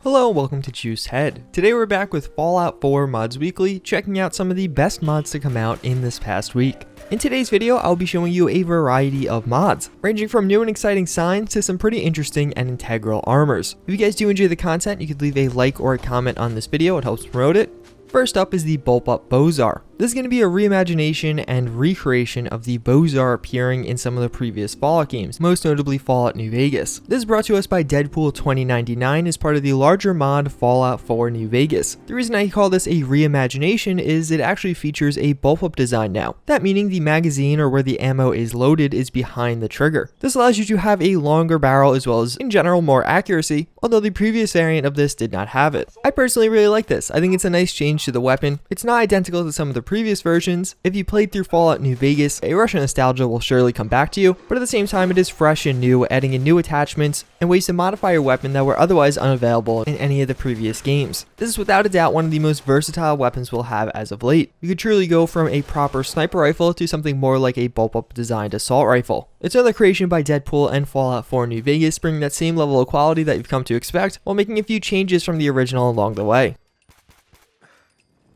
Hello and welcome to JuiceHead. Today we're back with Fallout 4 Mods Weekly, checking out some of the best mods to come out in this past week. In today's video, I'll be showing you a variety of mods, ranging from new and exciting signs to some pretty interesting and integral armors. If you guys do enjoy the content, you could leave a like or a comment on this video, it helps promote it. First up is the BULLPUP Bozar. This is going to be a reimagination and recreation of the Bozar appearing in some of the previous Fallout games, most notably Fallout New Vegas. This is brought to us by Deadpool 2099 as part of the larger mod Fallout 4 New Vegas. The reason I call this a reimagination is it actually features a BULLPUP design now. That meaning the magazine or where the ammo is loaded is behind the trigger. This allows you to have a longer barrel as well as, in general, more accuracy, although the previous variant of this did not have it. I personally really like this. I think it's a nice change to the weapon. It's not identical to some of the previous versions. If you played through Fallout New Vegas, a rush of nostalgia will surely come back to you, but at the same time it is fresh and new, adding in new attachments and ways to modify your weapon that were otherwise unavailable in any of the previous games. This is without a doubt one of the most versatile weapons we'll have as of late. You could truly go from a proper sniper rifle to something more like a BULLPUP designed assault rifle. It's another creation by Deadpool and Fallout 4 New Vegas, bringing that same level of quality that you've come to expect while making a few changes from the original along the way.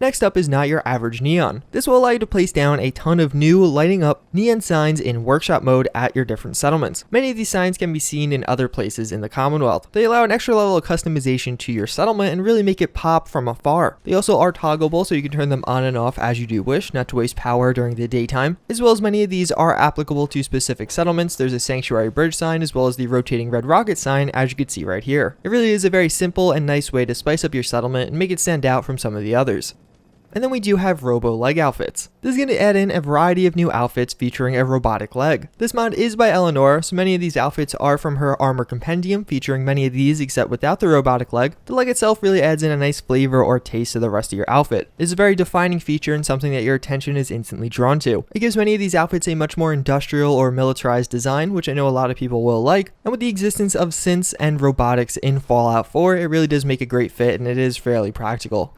Next up is Not Your Average Neon. This will allow you to place down a ton of new lighting up neon signs in workshop mode at your different settlements. Many of these signs can be seen in other places in the Commonwealth. They allow an extra level of customization to your settlement and really make it pop from afar. They also are toggleable so you can turn them on and off as you do wish, not to waste power during the daytime. As well as many of these are applicable to specific settlements. There's a Sanctuary Bridge sign as well as the rotating red rocket sign as you can see right here. It really is a very simple and nice way to spice up your settlement and make it stand out from some of the others. And then we do have Robo Leg Outfits. This is going to add in a variety of new outfits featuring a robotic leg. This mod is by Eleanor, so many of these outfits are from her armor compendium, featuring many of these except without the robotic leg. The leg itself really adds in a nice flavor or taste to the rest of your outfit. It's a very defining feature and something that your attention is instantly drawn to. It gives many of these outfits a much more industrial or militarized design, which I know a lot of people will like. And with the existence of synths and robotics in Fallout 4, it really does make a great fit and it is fairly practical.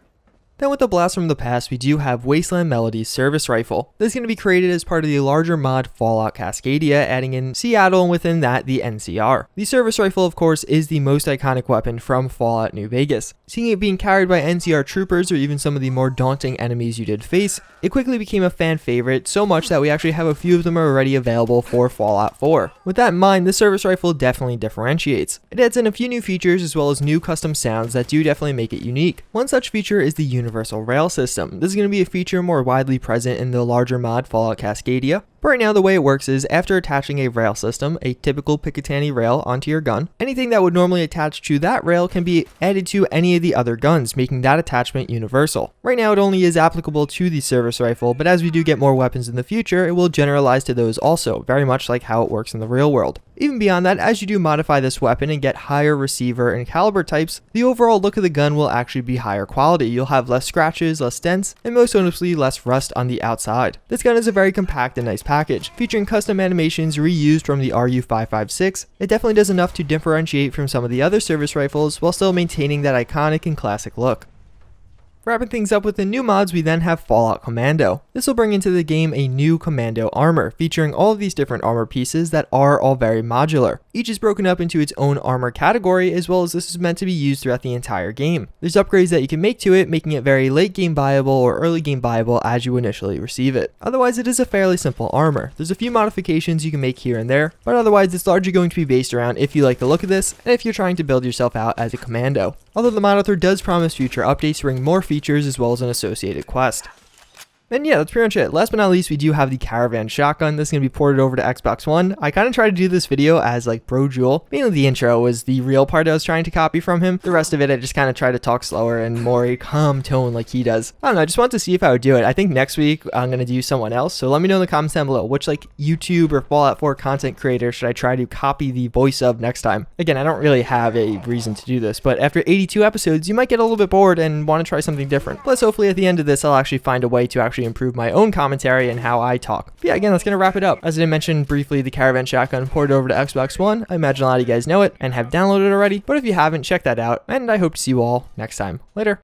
Then with the blast from the past, we do have Wasteland Melody's service rifle. This is going to be created as part of the larger mod Fallout Cascadia, adding in Seattle and within that the NCR. The service rifle, of course, is the most iconic weapon from Fallout New Vegas. Seeing it being carried by NCR troopers or even some of the more daunting enemies you did face, it quickly became a fan favorite, so much that we actually have a few of them already available for Fallout 4. With that in mind, this service rifle definitely differentiates. It adds in a few new features as well as new custom sounds that do definitely make it unique. One such feature is the universal rail system. This is going to be a feature more widely present in the larger mod Fallout Cascadia. But right now the way it works is after attaching a rail system, a typical Picatinny rail onto your gun, anything that would normally attach to that rail can be added to any of the other guns, making that attachment universal. Right now it only is applicable to the service rifle, but as we do get more weapons in the future, it will generalize to those also, very much like how it works in the real world. Even beyond that, as you do modify this weapon and get higher receiver and caliber types, the overall look of the gun will actually be higher quality. You'll have less scratches, less dents, and most noticeably less rust on the outside. This gun is a very compact and nice package, featuring custom animations reused from the RU-556. It definitely does enough to differentiate from some of the other service rifles while still maintaining that iconic and classic look. Wrapping things up with the new mods, we then have Fallout Commando. This will bring into the game a new Commando armor, featuring all of these different armor pieces that are all very modular. Each is broken up into its own armor category, as well as this is meant to be used throughout the entire game. There's upgrades that you can make to it, making it very late game viable or early game viable as you initially receive it. Otherwise, it is a fairly simple armor. There's a few modifications you can make here and there, but otherwise it's largely going to be based around if you like the look of this and if you're trying to build yourself out as a commando. Although the mod author does promise future updates to bring more features as well as an associated quest. And yeah, that's pretty much it. Last but not least, we do have the Caravan shotgun. This is going to be ported over to Xbox One. I kind of tried to do this video as like Bro Jewel. Mainly the intro was the real part I was trying to copy from him. The rest of it, I just kind of tried to talk slower and more a calm tone like he does. I don't know, I just wanted to see if I would do it. I think next week I'm going to do someone else. So let me know in the comments down below, which like YouTube or Fallout 4 content creator should I try to copy the voice of next time? Again, I don't really have a reason to do this, but after 82 episodes, you might get a little bit bored and want to try something different. Plus, hopefully at the end of this, I'll actually find a way to actually improve my own commentary and how I talk. But yeah, again, that's going to wrap it up. As I mentioned briefly, the Caravan shotgun ported over to Xbox One. I imagine a lot of you guys know it and have downloaded it already, but if you haven't, check that out, and I hope to see you all next time. Later.